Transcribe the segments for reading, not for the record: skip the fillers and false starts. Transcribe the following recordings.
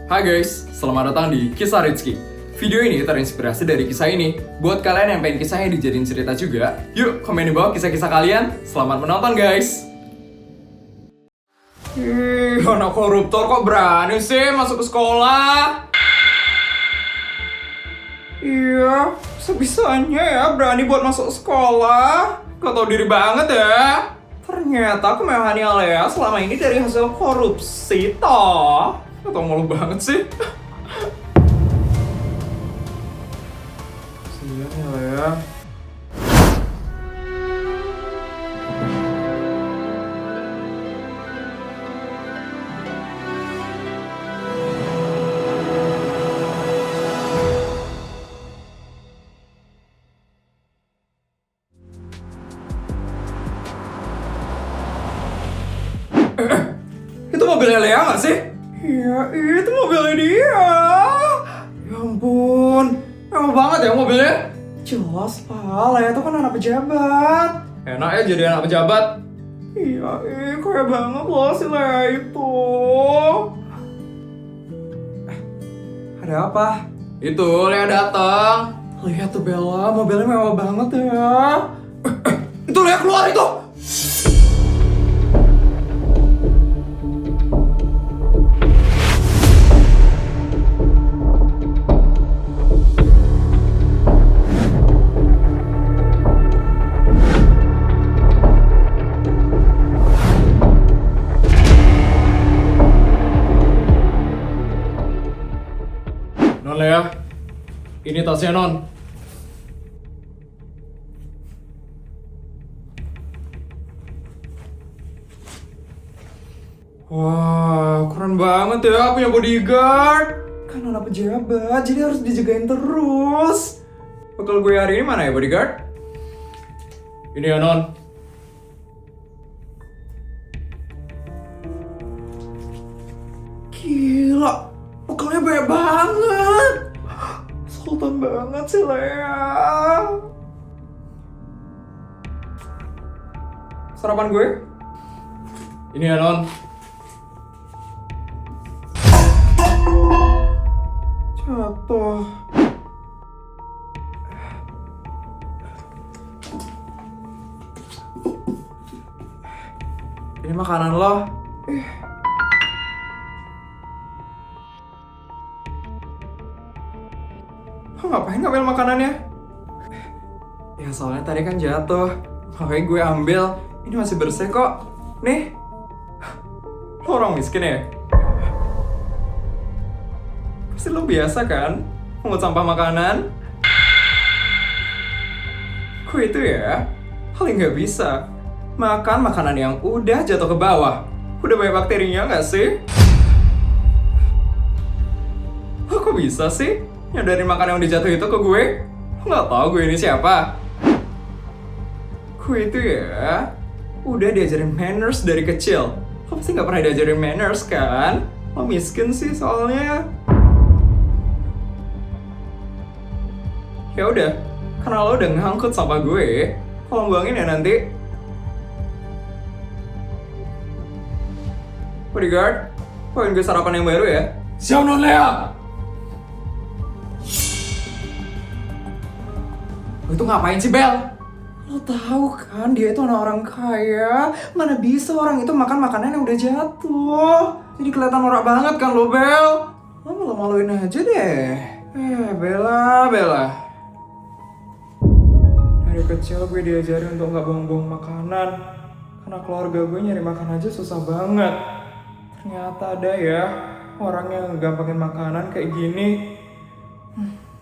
Hai guys, selamat datang di Kisah Rizky. Video ini terinspirasi dari kisah ini. Buat kalian yang pengen kisahnya dijadiin cerita juga, yuk komen di bawah kisah-kisah kalian. Selamat menonton guys. Ih, anak koruptor kok berani sih masuk ke sekolah? Iya, sebisanya ya berani buat masuk sekolah. Gak tau diri banget ya. Ternyata kemewahannya Lea selama ini dari hasil korupsi toh. Gak tau malu banget sih. Kasian ya Lea. Itu mobilnya Lea nggak sih? Iya, itu mobilnya dia. Ya ampun, mewah banget ya mobilnya. Jelas lah, Lea tuh kan anak pejabat. Enak ya jadi anak pejabat. Iya, kaya banget loh si Lea itu. Ada apa? Itu Lea datang. Lihat tuh Bella, mobilnya mewah banget ya. Itu Lea keluar itu. Non Lea, ini tasnya Non. Wah, keren banget ya punya bodyguard. Kan anak pejabat, jadi harus dijagain terus. Bekal gue hari ini mana ya bodyguard? Ini ya Non. Gila, bekalnya banyak banget. Sultan banget sih Lea. Sarapan gue? Ini ya Non. Jatuh. Ini makanan lo. Ngapain ngambil makanannya? Ya soalnya tadi kan jatuh, makanya gue ambil. Ini masih bersih kok. Nih, lo orang miskin ya? Pasti lo biasa kan pungut sampah makanan? Gue itu ya paling nggak bisa makan makanan yang udah jatuh ke bawah. Udah banyak bakterinya nggak sih? Lo kok bisa sih nyadarin makan yang udah jatuh itu ke gue? Lo nggak tahu gue ini siapa? Gue itu ya udah diajarin manners dari kecil. Lo pasti nggak pernah diajarin manners kan? Lo miskin sih soalnya. Ya udah, karena lo udah ngangkut sampah gue, tolong buangin ya nanti. Bodyguard, bawain gue sarapan yang baru ya. Siap Non Lea. Lo itu ngapain sih Bel? Lo tahu kan dia itu orang kaya. Mana bisa orang itu makan makanan yang udah jatuh. Jadi kelihatan norak banget kan lo Bel. Lo malu-maluin aja deh. Bella. Dari kecil gue diajarin untuk gak buang-buang makanan. Karena keluarga gue nyari makan aja susah banget. Ternyata ada ya orang yang gampangin makanan kayak gini.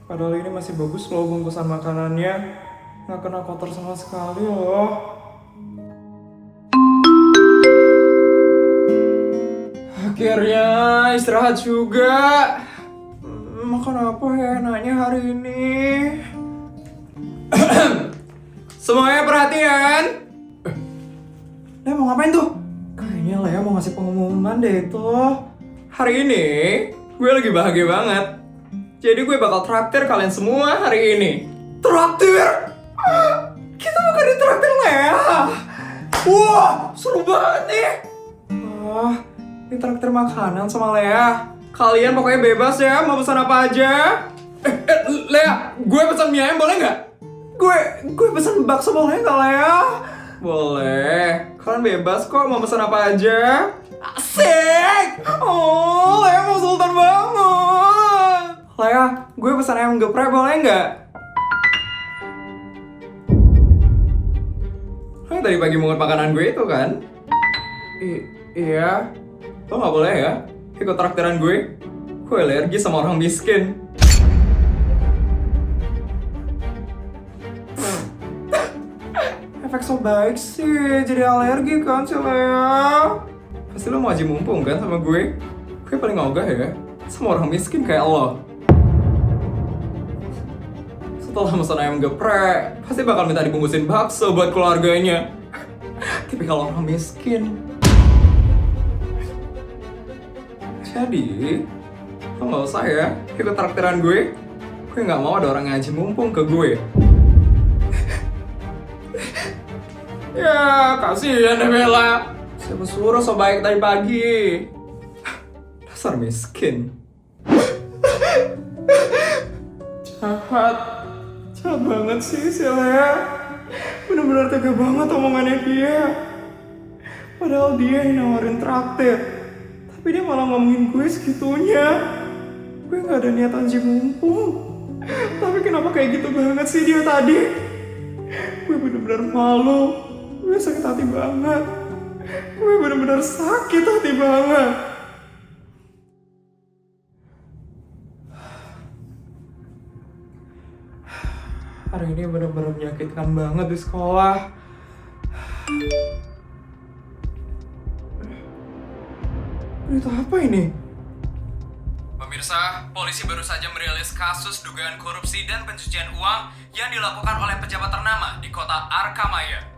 Padahal ini masih bagus loh bungkusan makanannya. Nggak kena kotor sama sekali loh. Akhirnya istirahat juga. Makan apa ya enaknya hari ini? Semuanya perhatian. Lea mau ngapain tuh? Kayaknya Lea mau ngasih pengumuman deh itu. Hari ini gue lagi bahagia banget. Jadi gue bakal traktir kalian semua hari ini. Traktir? Kita bukan ditraktir Lea. Wah, seru banget nih. Wah, ditraktir makanan sama Lea. Kalian pokoknya bebas ya, mau pesan apa aja. Lea, gue pesan mie ayam boleh nggak? Gue pesan bakso boleh nggak, Lea? Boleh. Kalian bebas kok, mau pesan apa aja. Asik! Oh, Lea mau sultan banget. Lea, gue pesan ayam geprek boleh nggak? Lea tadi pagi mungut makanan gue itu kan? Iya. Lo nggak boleh ya ikut traktiran gue. Gue alergi sama orang miskin. Efek so baik sih, jadi alergi kan si Lea. Pasti lo mau aji mumpung kan sama gue? Gue paling ogah ya sama orang miskin kayak lo. Setelah pesan ayam geprek, pasti bakal minta dibungkusin bakso buat keluarganya. Tapi kalau orang miskin. Jadi, lo gak usah ya ikut traktiran gue. Gue gak mau ada orang ngaji mumpung ke gue. Ya, kasihan deh Bella. Siapa suruh so baik tadi pagi. Dasar miskin. Jahat banget sih si Lea. Bener-bener tega banget omongannya dia. Padahal dia yang nawarin traktir, tapi dia malah ngomongin gue segitunya. Gue gak ada niatan aja mumpung, tapi kenapa kayak gitu banget sih dia tadi. Gue bener-bener malu. Gue sakit hati banget. Gue bener-bener sakit hati banget. Hari ini bener-bener menyakitkan banget di sekolah. Berita apa ini? Pemirsa, polisi baru saja merilis kasus dugaan korupsi dan pencucian uang yang dilakukan oleh pejabat ternama di kota Arkamaya.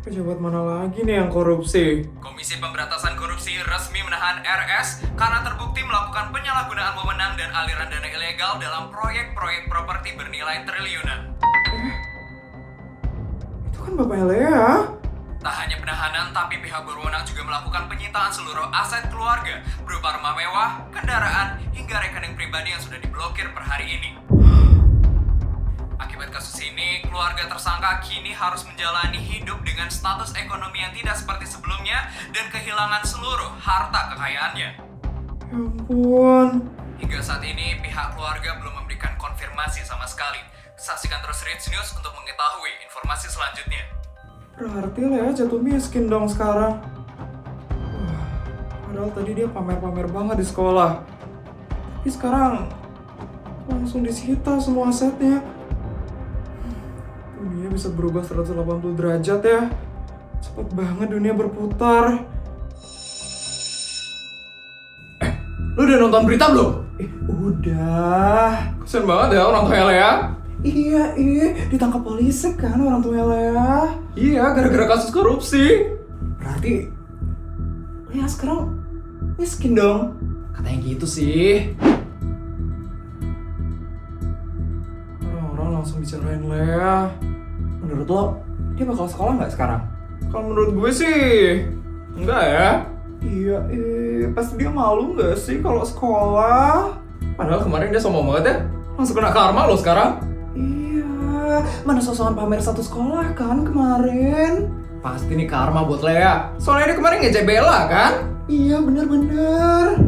Pejabat mana lagi nih yang korupsi? Komisi Pemberantasan Korupsi resmi menahan RS karena terbukti melakukan penyalahgunaan wewenang dan aliran dana ilegal dalam proyek-proyek properti bernilai triliunan. Itu kan bapaknya Lea. Tak hanya penahanan, tapi pihak berwenang juga melakukan penyitaan seluruh aset keluarga berupa rumah mewah, kendaraan, hingga rekening pribadi yang sudah diblokir per hari ini. Akibat kasus ini, keluarga tersangka kini harus menjalani hidup dengan status ekonomi yang tidak seperti sebelumnya dan kehilangan seluruh harta kekayaannya. Ya ampun. Hingga saat ini, pihak keluarga belum memberikan konfirmasi sama sekali. Saksikan terus Rich News untuk mengetahui informasi selanjutnya. Berarti Lea jatuh miskin dong sekarang. Padahal tadi dia pamer-pamer banget di sekolah. Tapi sekarang langsung disita semua asetnya. Dunia bisa berubah 180 derajat ya. Cepet banget dunia berputar. Lu udah nonton berita belum? Udah. Kasian banget ya orang kayak Lea. Iya, ditangkap polisi kan orang tua Lea. Iya, gara-gara kasus korupsi. Berarti Lea sekarang miskin dong. Katanya gitu sih. Orang-orang langsung bicarain Lea. Menurut lo, dia bakal sekolah nggak sekarang? Kalau menurut gue sih, enggak ya. Iya, pasti dia malu nggak sih kalau sekolah? Padahal kemarin dia sombong banget ya. Langsung kena karma lo sekarang. Mana sosokan pamer satu sekolah kan kemarin. Pasti nih karma buat Lea. Soalnya dia kemarin ngejek Bella kan? Iya bener-bener.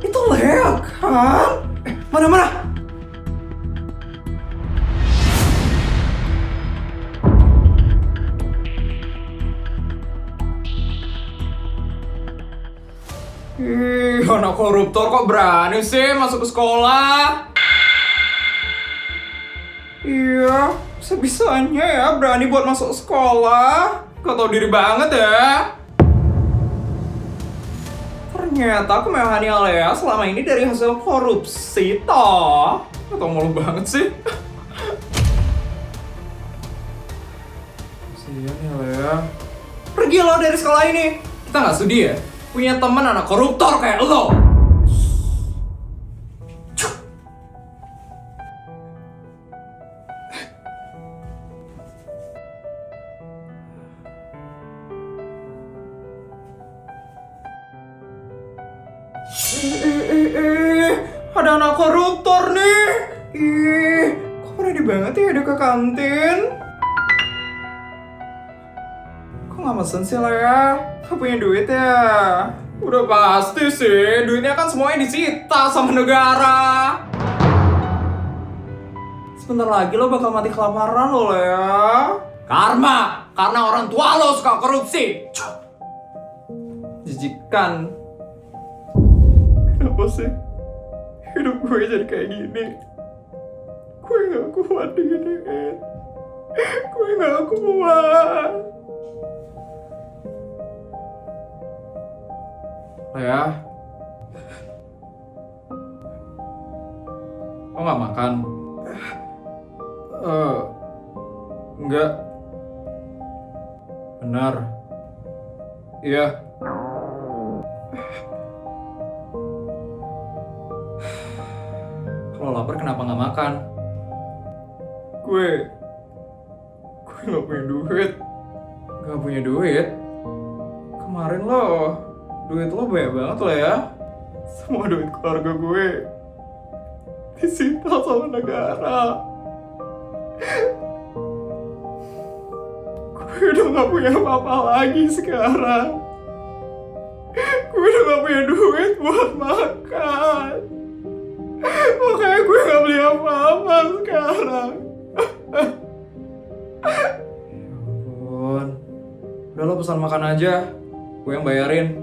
Itu Lea kan? Mana? Anak koruptor kok berani sih masuk ke sekolah? Iya, sebisanya ya berani buat masuk sekolah. Gak tau diri banget ya. Ternyata kemewahannya Lea selama ini dari hasil korupsi toh. Gak tau malu banget sih. Kasian ya Lea. Pergi lo dari sekolah ini. Kita gak studi ya? Punya teman anak koruptor kayak lo. ada anak koruptor nih. Ih, kok berani banget ya ada ke kantin? Kok nggak mesen sih lah ya? Gak punya duit ya? Udah pasti sih, duitnya kan semuanya disita sama negara. Sebentar lagi lo bakal mati kelaparan lo ya. Karma, karena orang tua lo suka korupsi. Jijikan. Kenapa sih hidup gue jadi kayak gini? Gue gak kuat diginiin. Gue gak kuat. Ya, lo gak makan? Enggak. Benar. Iya. Kalau lapar kenapa nggak makan? Gue nggak punya duit. Nggak punya duit? Kemarin duit lo banyak banget lah ya. Semua duit keluarga gue disita sama negara. Gue udah nggak punya apa-apa lagi sekarang. Gue udah nggak punya duit buat makan. Makanya gue gak beli apa-apa sekarang. Ya ampun. Udah lo pesan makan aja, gue yang bayarin.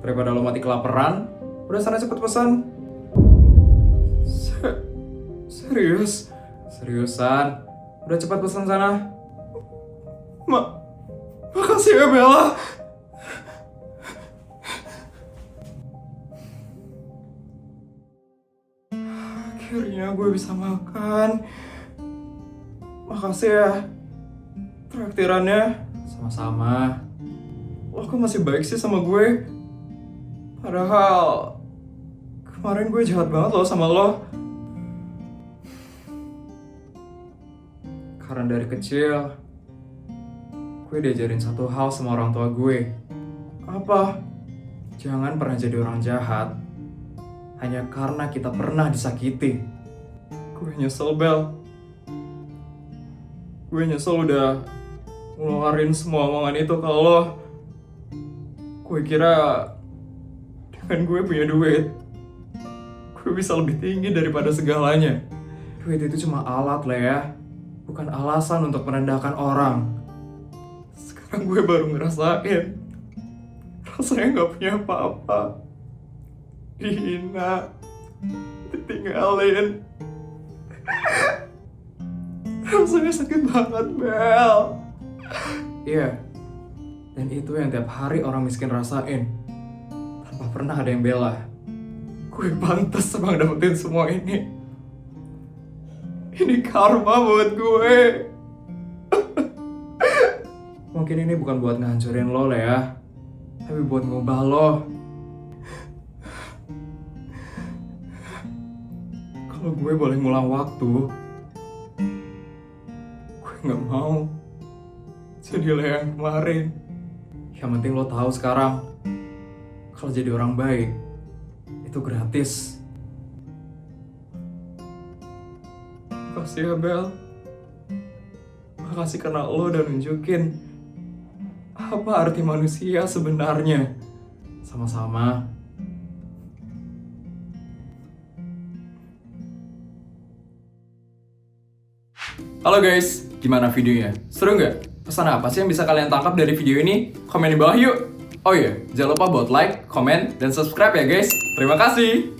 Daripada lo mati kelaparan, udah sana cepet pesan. Serius? Seriusan? Udah cepat pesan sana. Makasih ya Bella. Akhirnya gue bisa makan. Makasih ya traktirannya. Sama-sama. Lo kok masih baik sih sama gue? Padahal kemarin gue jahat banget loh sama lo. Karena dari kecil gue diajarin satu hal sama orang tua gue. Apa? Jangan pernah jadi orang jahat hanya karena kita pernah disakiti. Gue nyesel, Bel. Gue nyesel udah ngeluarin semua omongan itu ke lo. Gue kira dengan gue punya duit, gue bisa lebih tinggi daripada segalanya. Duit itu cuma alat lah ya, bukan alasan untuk merendahkan orang. Sekarang gue baru ngerasain rasanya gak punya apa-apa, dihina, ditinggalin. Rasanya sakit banget, Bel. Iya, dan itu yang tiap hari orang miskin rasain, tanpa pernah ada yang bela. Gue pantas emang dapetin semua ini. Ini karma buat gue. Mungkin ini bukan buat ngancurin lo lah ya, tapi buat ngubah lo. Kalau gue boleh ngulang waktu, gue gak mau jadilah yang kemarin. Yang penting lo tahu sekarang, kalau jadi orang baik itu gratis. Makasih ya Bel. Makasih karena lo udah nunjukin apa arti manusia sebenarnya. Sama-sama. Halo guys, gimana videonya? Seru nggak? Pesan apa sih yang bisa kalian tangkap dari video ini? Komen di bawah yuk! Oh iya, jangan lupa buat like, komen, dan subscribe ya guys. Terima kasih!